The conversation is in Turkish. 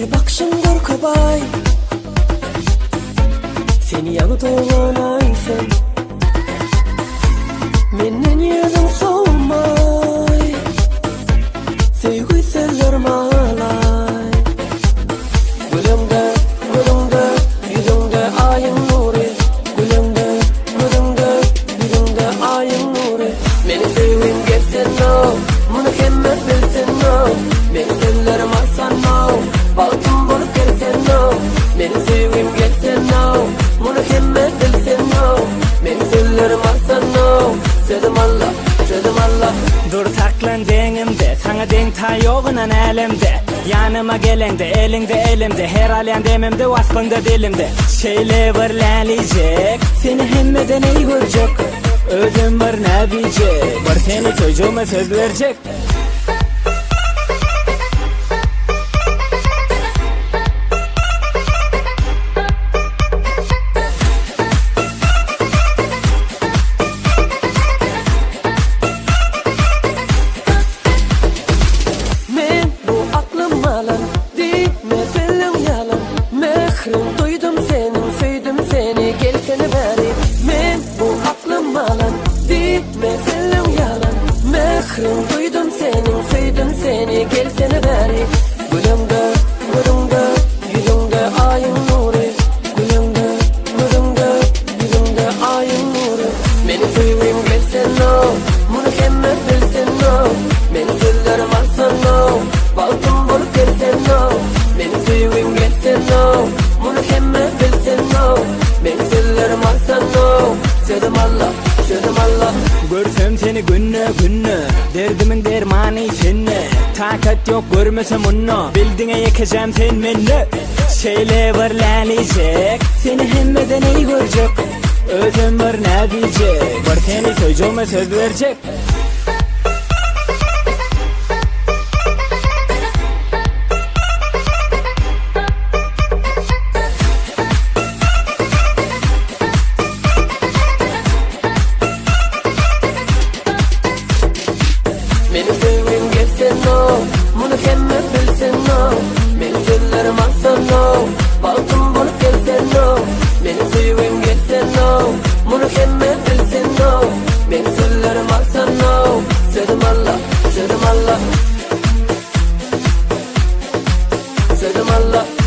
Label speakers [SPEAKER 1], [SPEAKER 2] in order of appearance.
[SPEAKER 1] Her bakışın korkabay, seni yanı dolanaysan, menden yüzün soğumay, sevgi seller malay. Gülümde, gülümde, yüzünde ayın nuru. Gülümde, gülümde, yüzünde ayın nuru. Meni sevin gelsen no, bunu kemmet bilsen no. Meni sellerim alsan no, balkım bolup gelsen no. Meni sevin gelsen no, bunu kemmet bilsen no. Meni sellerim alsan no, sevdim Allah, sevdim Allah.
[SPEAKER 2] Dur saklan denimde, sana denk ta yoğunan elimde. Yanıma gelende, elinde elimde, her alyan demimde, vaspında dilimde. Şeyle varlanacak, seni hemmeden iyi görecek. Özüm var ne diyecek, var seni çocuğuma söz verecek.
[SPEAKER 1] Mehrim duydum senin, sevdim seni, gelsene beri. Men bu aklım alan, dime senin yalan. Mehrim duydum senin, sevdim seni, gelsene beri. Gülümde, gülümde, yüzünde ayın nuru. Gülümde, gülümde, yüzünde ayın nuru. Beni seveyim gelsen no, bunu kemmet bilsen no. Beni sözlerim alsan no, balkım bolup gelsen no. Beni seveyim gelsen no, bunu kemmet bilsen no. Beni sellerim alsan no, sevdim Allah, sevdim Allah.
[SPEAKER 2] Görsem seni günne günne, derdimin dermanı senne. Takat yok görmesem onu, bildiğine yakacağım sen beni. Şeyle varlanacak, seni hemmeden iyi görecek. Özüm var ne diyecek, var seni çocuğuma söz verecek.
[SPEAKER 1] Beni sevin gelsen no, bunu kemmet bilsen no. Beni sellerim alsan no, balkım bolup gelsen no. Beni sevin gelsen no, bunu kemmet bilsen no. Beni sellerim alsan no, sevdim Allah, sevdim Allah. Sevdim Allah.